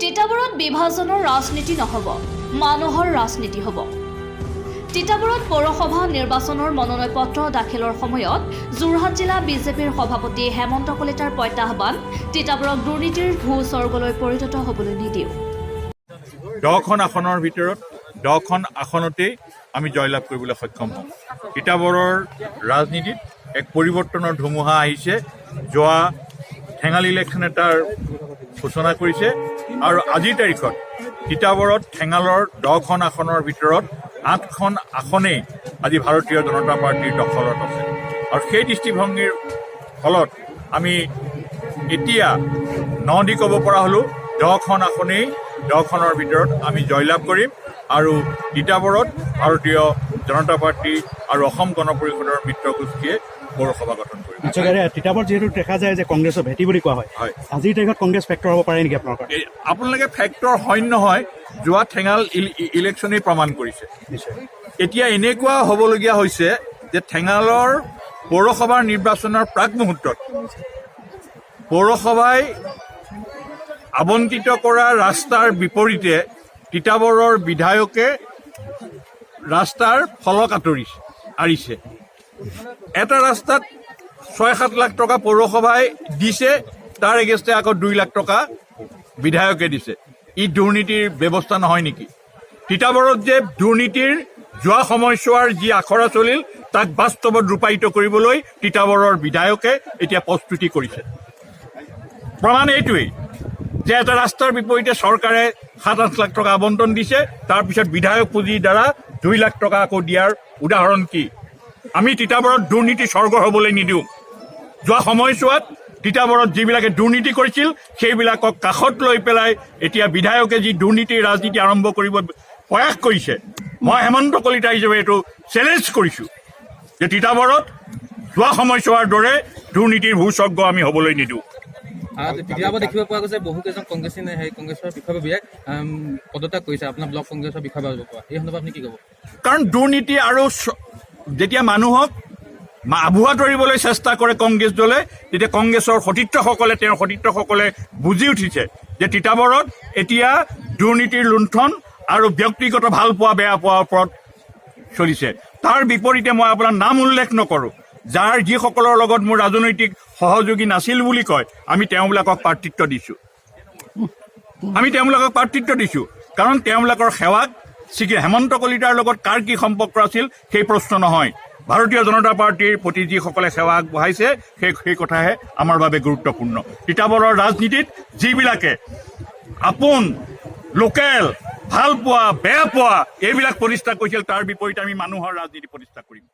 তিতাবৰত বিভাজনৰ ৰাজনীতি নহ'ব, মানুহৰ ৰাজনীতি হ'ব। তিতাবৰত পৌৰসভা নিৰ্বাচনৰ মনোনয়ন পত্ৰ দাখিলৰ সময়ত যোৰহাট জিলা বিজেপিৰ সভাপতি হেমন্ত কলিতাৰ প্ৰত্যাহ্বান, তিতাবৰক দুৰ্নীতিৰ ভূস্বৰ্গলৈ পৰিণত হ'বলৈ নিদিওঁ। 10খন আসনৰ ভিতৰত 10খন আসনতেই আমি জয়লাভ কৰিবলৈ সক্ষম হ'ম। তিতাবৰৰ ৰাজনীতিত এক পৰিৱৰ্তনৰ ধুমুহা আহিছে। যোৱা ঠেঙাল ইলেকশ্যনে তাৰ সূচনা কৰিছে আৰু আজিৰ তাৰিখত তিতাবৰত ঠেঙালৰ 10খন আসনৰ ভিতৰত 8খন আসনেই আজি ভাৰতীয় জনতা পাৰ্টীৰ দখলত আছে। আৰু সেই দৃষ্টিভংগীৰ ফলত আমি এতিয়া দি ক'ব পৰা হ'লোঁ 10খন আসনেই 10খনৰ ভিতৰত আমি জয়লাভ কৰিম আৰু তিতাবৰত ভাৰতীয় জনতা পাৰ্টী আৰু অসম গণ পৰিষদৰ মিত্ৰগোষ্ঠীয়ে পৌৰসভা গঠন কৰিব। তিতাবৰত যিহেতু দেখা যায় যে কংগ্ৰেছৰ ভেটি বুলি কোৱা হয়, আজিৰ তাৰিখত কংগ্ৰেছ ফেক্টৰ হ'ব পাৰে নেকি আপোনালোকৰ? আপোনালোকে ফেক্টৰ হয় নহয়, যোৱা ঠেঙাল ইলেকশ্যনেই প্ৰমাণ কৰিছে। এতিয়া এনেকুৱা হ'বলগীয়া হৈছে যে ঠেঙালৰ পৌৰসভাৰ নিৰ্বাচনৰ প্ৰাক মুহূৰ্তত পৌৰসভাই আবণ্টিত কৰা ৰাস্তাৰ বিপৰীতে তিতাবৰৰ বিধায়কে ৰাস্তাৰ ফলক আঁৰিছে। এটা ৰাস্তাত 6-7 লাখ টকা পৌৰসভাই দিছে, তাৰ এগেইনষ্টে আকৌ 2 লাখ টকা বিধায়কে দিছে। ই দুৰ্নীতিৰ ব্যৱস্থা নহয় নেকি? তিতাবৰত যে দুৰ্নীতিৰ যোৱা সময়ছোৱাৰ যি আখৰা চলিল তাক বাস্তৱত ৰূপায়িত কৰিবলৈ তিতাবৰৰ বিধায়কে এতিয়া প্ৰস্তুতি কৰিছে। প্ৰমাণ এইটোৱেই যে এটা ৰাস্তাৰ বিপৰীতে চৰকাৰে 7-8 লাখ টকা আবণ্টন দিছে, তাৰপিছত বিধায়ক পুঁজিৰ দ্বাৰা 2 লাখ টকা আকৌ দিয়াৰ উদাহৰণ কি? আমি তিতাবৰত দুৰ্নীতি স্বৰ্গ হ'বলৈ নিদিওঁ। যোৱা সময়ছোৱাত তিতাবৰত যিবিলাকে দুৰ্নীতি কৰিছিল সেইবিলাকক কাষত লৈ পেলাই এতিয়া বিধায়কে যি দুৰ্নীতিৰ ৰাজনীতি আৰম্ভ কৰিব প্ৰয়াস কৰিছে, মই হেমন্ত কলিতা হিচাপে এইটো চেলেঞ্জ কৰিছোঁ যে তিতাবৰত যোৱা সময়ছোৱাৰ দৰে দুৰ্নীতিৰ ভূস্বৰ্গ আমি হ'বলৈ নিদিওঁ। তিতাবৰত দেখিব পোৱা গৈছে বহুকেইজন কংগ্ৰেছী কংগ্ৰেছৰ বিষয়ববীয়াই পদত্যাগ কৰিছে, আপোনাৰ ব্লক কংগ্ৰেছৰ বিষয়ববীয়া পৰা। এই সন্দৰ্ভত আপুনি কি ক'ব? কাৰণ দুৰ্নীতি আৰু যেতিয়া মানুহক আভুৱা তৰিবলৈ চেষ্টা কৰে কংগ্ৰেছ দলে, তেতিয়া কংগ্ৰেছৰ সতীৰ্থসকলে বুজি উঠিছে যে তিতাবৰত এতিয়া দুৰ্নীতিৰ লুণ্ঠন আৰু ব্যক্তিগত ভাল পোৱা বেয়া পোৱাৰ ওপৰত চলিছে। তাৰ বিপৰীতে মই আপোনাৰ নাম উল্লেখ নকৰোঁ, যিসকলৰ লগত মোৰ ৰাজনৈতিক সহযোগী নাছিল বুলি কয়, আমি তেওঁবিলাকক প্ৰাৰ্থিত্ব দিছোঁ। কাৰণ তেওঁবিলাকৰ সেৱাক হেমন্ত কলিতাৰ লগত কাৰ কি সম্পৰ্ক আছিল সেই প্ৰশ্ন নহয়। ভাৰতীয় জনতা পাৰ্টীৰ প্ৰতি যিসকলে সেৱা আগবঢ়াইছে সেই কথাহে আমাৰ বাবে গুৰুত্বপূৰ্ণ। তিতাবৰৰ ৰাজনীতিত যিবিলাকে আপোন লোকেল ভাল পোৱা বেয়া পোৱা এইবিলাক প্ৰতিষ্ঠা কৰিছিল, তাৰ বিপৰীতে আমি মানুহৰ ৰাজনীতি প্ৰতিষ্ঠা কৰিম।